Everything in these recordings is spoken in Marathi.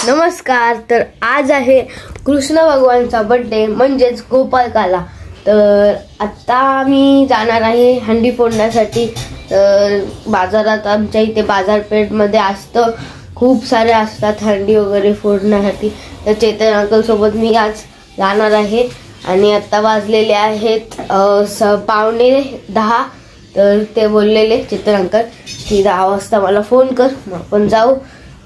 नमस्कार। तर आज आहे कृष्ण भगवानचा बर्थडे म्हणजेच गोपालकाला। तर आता मी जाणार आहे हंडी फोडण्यासाठी। तर बाजारात आमच्या इथे बाजारपेठमध्ये असतं, खूप सारे असतात हंडी वगैरे फोडण्यासाठी। तर चेतन अंकल सोबत मी आज जाणार आहे आणि आता वाजलेले आहेत 9:15। तर ते बोललेले चेतन अंकल की 10 वाजता मला फोन कर, मग आपण जाऊ।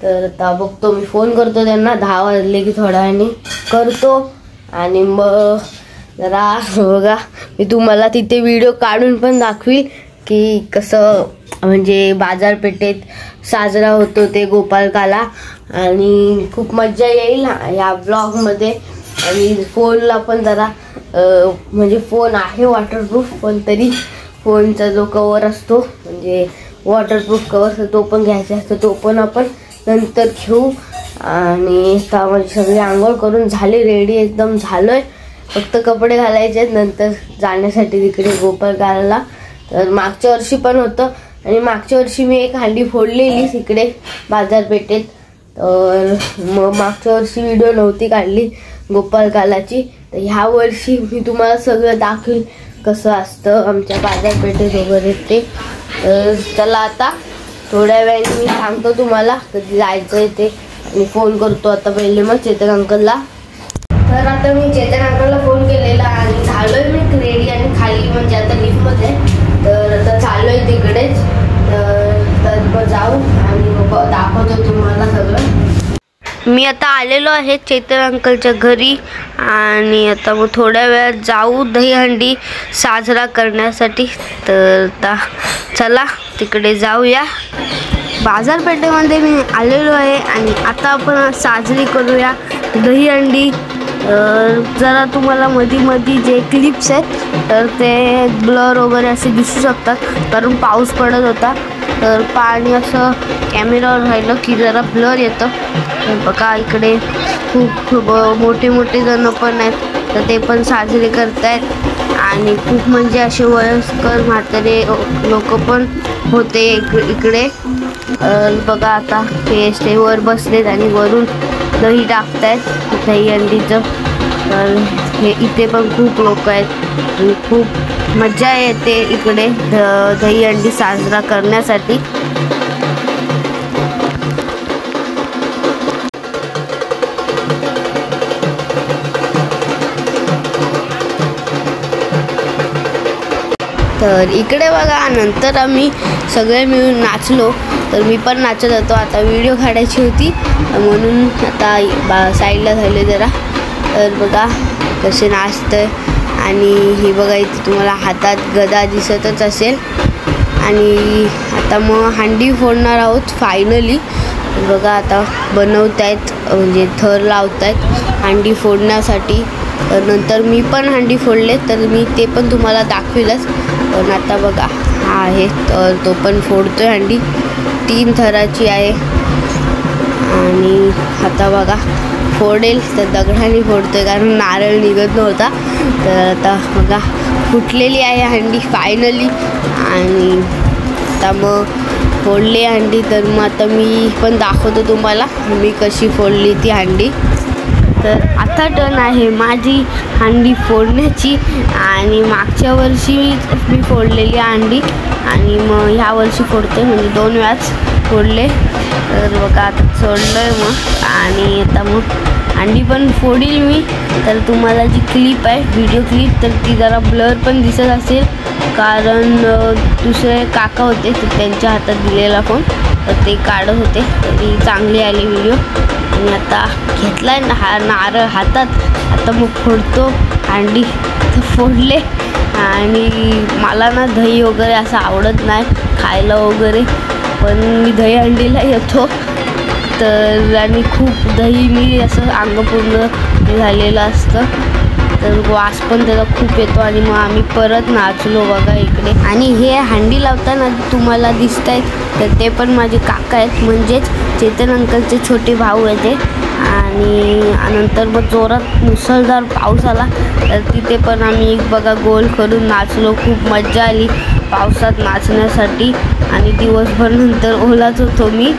तर आता बघतो, मी फोन करतो त्यांना 10 वाजले की थोड्या वेळाने करतो। आणि मग जरा बघा, मी तुम्हाला तिथे व्हिडिओ काढून पण दाखवील की कसं म्हणजे बाजारपेठेत साजरा होतो ते गोपालकाला, आणि खूप मजा येईल या ब्लॉगमध्ये। आणि फोनला पण जरा म्हणजे फोन आहे वॉटरप्रूफ, पण तरी फोनचा जो कवर असतो म्हणजे वॉटरप्रूफ कवर तो पण घ्यायचा असतो, तो पण आपण नंतर घेऊ। आणि आता माझी सगळी आंघोळ करून झाली, रेडी एकदम झालोय, फक्त कपडे घालायचे आहेत नंतर जाण्यासाठी तिकडे गोपालकाला। तर मागच्या वर्षी पण होतं आणि मागच्या वर्षी मी एक हंडी फोडलेली तिकडे बाजारपेठेत। तर मग मागच्या वर्षी व्हिडिओ नव्हती काढली गोपालकालाची, तर ह्या वर्षी मी तुम्हाला सगळं दाखवील कसं असतं आमच्या बाजारपेठेत वगैरे ते। तर चला आता थोड्या वेळाने मी सांगतो तुम्हाला कधी जायचं आहे ते, आणि फोन करतो आता पहिले मग चेतन अंकलला। तर आता मी चेतन अंकलला फोन केलेला आणि झालोय मी रेडी आणि खाली म्हणजे आता लिफ्टमध्ये। तर आता चाललोय तिकडेच, तर मग जाऊ आणि मग दाखवतो तुम्हाला सगळं। मी आता आलेलो आहे चेतन अंकलच्या घरी आणि आता मग थोड्या वेळात जाऊ दहीहंडी साजरा करण्यासाठी। तर आता चला तिकडे जाऊया। बाजारपेठेमध्ये मी आलेलो आहे आणि आता आपण साजरी करूया दहीहंडी। जरा तुम्हाला मध्ये जे क्लिप्स आहेत तर ते ब्लर वगैरे असे दिसू शकतात, कारण पाऊस पडत होता, तर पाणी असं कॅमेरावर राहिलं की जरा ब्लर येतं। तर बघा इकडे खूप मोठे जण पण आहेत, तर ते पण साजरे करतायत आणि खूप म्हणजे असे वयस्कर म्हातारे लोक पण होते इकडे। बघा आता ते स्टेजवर बसलेत आणि वरून दही टाकतायत दहीहंडीचं। तर हे इथे पण खूप लोक आहेत आणि खूप मजा येते इकडे दहीहंडी साजरा करण्यासाठी। तर इकडे बघा, नंतर आम्ही सगळे मिळून नाचलो, तर मी पण नाचत होतो। आता व्हिडिओ काढायची होती म्हणून आता साईडला झाले जरा। तर बघा कसे नाचतंय, आणि हे बघा इथे तुम्हाला हातात गदा दिसतच असेल। आणि आता मग हंडी फोडणार आहोत फायनली। बघा आता बनवतायत म्हणजे थर लावतायत हंडी फोडण्यासाठी। तर नंतर मी पण हंडी फोडले, तर मी ते पण तुम्हाला दाखविलंच। पण आता बघा हा आहे, तर तो पण फोडतोय हंडी, 3 थराची आहे। आणि आता बघा फोडेल तर दगडाने फोडतोय, कारण नारळ निघत नव्हता। तर आता बघा फुटलेली आहे हंडी फायनली, आणि आता मग फोडली हंडी। तर मग आता मी पण दाखवतो तुम्हाला मी कशी फोडली ती हंडी। तर आता टर्न आहे माझी हंडी फोडण्याची, आणि मागच्या वर्षी मी फोडलेली हंडी आणि मग ह्या वर्षी फोडते, म्हणजे 2 वेळाच फोडले। तर बघा आता सोडलंय मग, आणि आता मग हंडी पण फोडील मी। तर तुम्हाला जी क्लिप आहे व्हिडिओ क्लिप, तर ती जरा ब्लर पण दिसत असेल, कारण दुसरे काका होते तर त्यांच्या हातात दिलेला फोन, तर ते काढत होते, तरी चांगली आली व्हिडिओ। आणि आता घेतलाय हा नारळ हातात, आता मग फोडतो हंडी। तर फोडले, आणि मला ना दही वगैरे असं आवडत नाही खायला वगैरे, पण मी दहीहंडीला येतो। तर आणि खूप दही मी असं अंग पूर्ण झालेलं असतं, तर वास पण त्याचा खूप येतो। आणि मग आम्ही परत नाचलो बघा इकडे। आणि हे हंडी लावताना तुम्हाला दिसत आहेत तर ते पण माझे काका आहेत, म्हणजेच चेतन अंकलचे छोटे भाऊ आहेत ते। आणि नंतर मग जोरात मुसळधार पाऊस आला, तर तिथे पण आम्ही बघा गोल करून नाचलो, खूप मजा आली पावसात नाचण्यासाठी। आणि दिवसभर नंतर ओलाच होतो मी,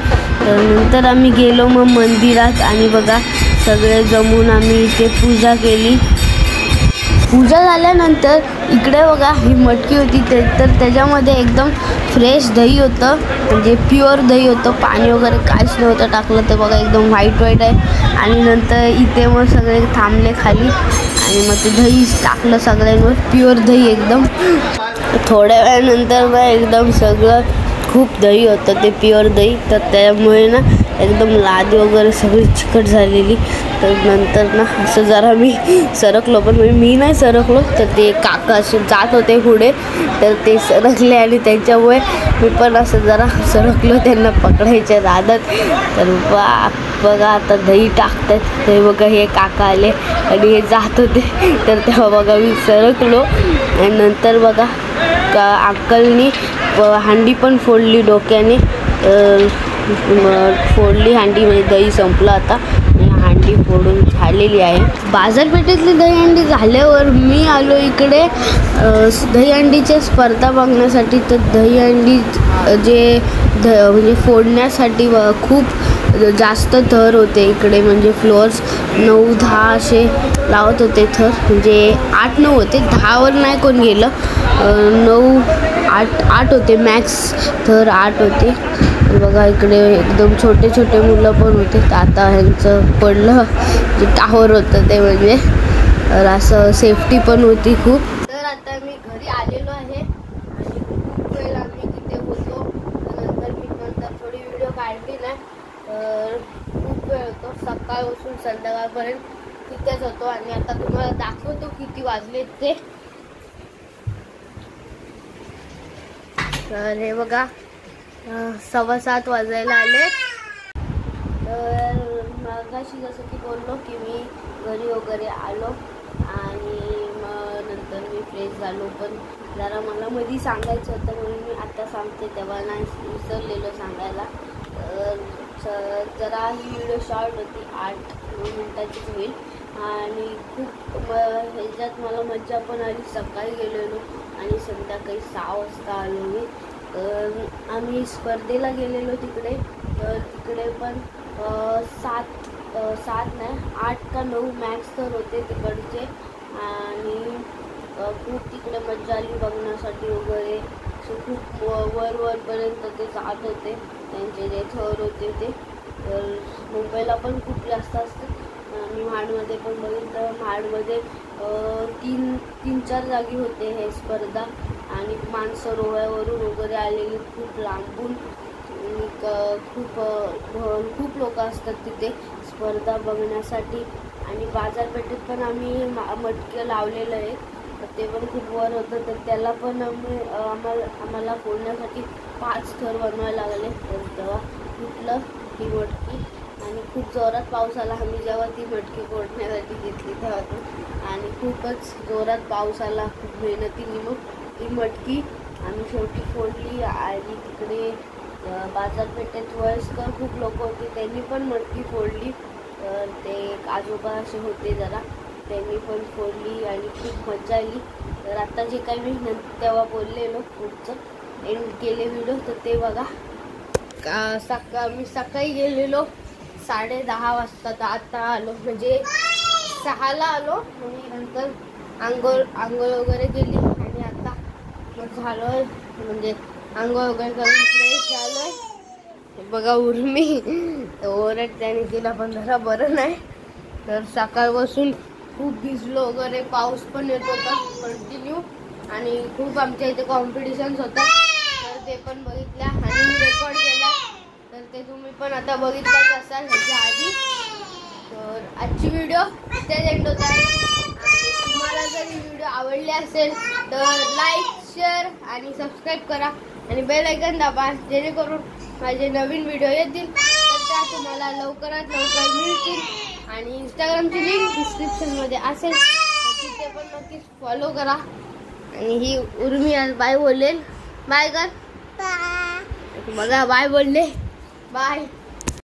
तर नंतर आम्ही गेलो मग मंदिरात आणि बघा सगळे जमून आम्ही इथे पूजा केली. पूजा झाल्यानंतर इकडे बघा ही मटकी होती तर त्याच्यामध्ये एकदम फ्रेश दही होतं, म्हणजे प्युअर दही होतं, पाणी वगैरे काहीच नव्हतं टाकलं. तर बघा एकदम व्हाईट आहे. आणि नंतर इथे मग सगळे थांबले खाली आणि मग ते दही टाकलं सगळ्यांवर, प्युअर दही एकदम. थोड्या वेळानंतर मग एकदम सगळं खूप दही होतं ते प्युअर दही, तर त्यामुळे ना एकदम लादी वगैरे सगळी चिकट झालेली. तर नंतर ना असं जरा मी सरकलो, पण मी नाही सरकलो, तर ते काका असे जात होते पुढे तर ते सरकले आणि त्याच्यामुळे मी पण असं जरा सरकलो त्यांना पकडायच्या नादात. तर बघा आता दही टाकतात, ते बघा हे काका आले आणि हे जात होते तर तेव्हा बघा मी सरकलो. आणि नंतर बघा अंकलनी हांडी पण फोडली डोक्याने, फोडली हांडी, म्हणजे दही संपलं आता आणि हांडी फोडून झालेली आहे. बाजारपेठेतली दहीहंडी झाल्यावर मी आलो इकडे दहीहंडीच्या स्पर्धा बघण्यासाठी. तर दहीहंडी जे म्हणजे फोडण्यासाठी खूप जास्त थर होते इकडे, म्हणजे फ्लोअर्स 9-10 असे लावत होते थर, म्हणजे 8-9 होते, 10वर नाही कोण गेलं, 9-8 होते मॅक्स थर, 8 होते. बघा इकडे एकदम छोटे छोटे मुलं पण होते. तर आता ह्यांचं पडलं जे टावर होतं ते, म्हणजे असं सेफ्टी पण होती खूप. तर आता मी घरी आलेलो आहे आणि खूप वेळ आम्ही तिथे होतो. नंतर थोडी व्हिडिओ काढली नाही, तर खूप वेळ होतो, सकाळपासून संध्याकाळपर्यंत तिथेच होतो. आणि आता तुम्हाला दाखवतो किती वाजले ते. तर हे बघा 7:15 वाजायला आले. तर मगाशी जसं की बोललो की मी घरी वगैरे आलो आणि मग नंतर मी फ्रेश झालो, पण जरा मला मध्ये सांगायचं होतं म्हणून मी आता सांगते, तेव्हा नाही विसरलेलो सांगायला. तर जरा ही व्हिडिओ शॉर्ट होती, 8-9 मिनिटाचीच होईल आणि खूप ह्याच्यात मला मज्जा पण आली. सकाळी गेलेलो आणि संध्याकाळी 6 वाजता आलो मी. आम्ही स्पर्धेला गेलेलो तिकडे, तर तिकडे पण 7 नाही 8 का 9 मॅक्स तर होते तिकडचे. आणि खूप तिकडे मज्जा आली बघण्यासाठी वगैरे. खूप वरपर्यंत ते जात होते, त्यांचे जे थर होते ते. तर मुंबईला पण खूप जास्त असते. मी महाडमध्ये पण बघितलं, महाडमध्ये 3-4 जागी होते हे स्पर्धा आणि माणसं रोह्यावरून वगैरे आलेली खूप लांबून. खूप लोक असतात तिथे स्पर्धा बघण्यासाठी. आणि बाजारपेठेत पण आम्ही मटके लावलेलं आहे, तर ते पण खूप वर होतं, तर त्याला पण आम्हाला फोडण्यासाठी 5 थर बनवायला लागले. तर तेव्हा फुटलं ती मटकी आणि खूप जोरात पाऊस आला. आम्ही जेव्हा ती मटकी फोडण्यासाठी घेतली तेव्हा आणि खूपच जोरात पाऊस आला, खूप मेहनतीने मग ती मटकी आम्ही शेवटी फोडली. आणि तिकडे बाजारपेठेत वयस्कर खूप लोक होते, त्यांनी पण मटकी फोडली. तर ते आजोबा असे होते जरा, त्यांनी पण फोडली आणि खूप मजा आली. तर आता जे काही मी तेव्हा बोललेलो पुढचं एंड केले व्हिडिओ, तर ते बघा. मी सकाळी गेलेलो 10:30 वाजता, तर आता आलो म्हणजे 6ला आलो. आणि नंतर आंघोळ वगैरे केली आणि आता मग झालोय, म्हणजे आंघोळ वगैरे करून फ्रेश झालोय. बघा उर्मी ओरड त्याने केला, पण जरा बरं नाही. तर सकाळपासून खूप भिजलो वगैरे, पाऊस पण येत होता कंटिन्यू आणि खूप आमच्या इथे कॉम्पिटिशन्स होता, तर ते पण बघितल्या आणि मी रेकॉर्ड केला, तर ते तुम्ही पण आता बघितलंच असाल ह्याच्या आधी. तर आजची व्हिडिओ इथेच एंड होत आहे. आणि तुम्हाला जर ही व्हिडिओ आवडली असेल तर लाईक, शेअर आणि सबस्क्राईब करा आणि बेल आयकॉन दाबा, जेणेकरून माझे नवीन व्हिडिओ येतील तर त्या तुम्हाला लवकरात लवकर मिळतील. आणि इंस्टाग्रामची लिंक डिस्क्रिप्शनमध्ये असेल, तर तिथे पण नक्कीच फॉलो करा. आणि ही उर्मी आज बाय बोलेल, बाय कर, बघा बाय बोलले, बाय.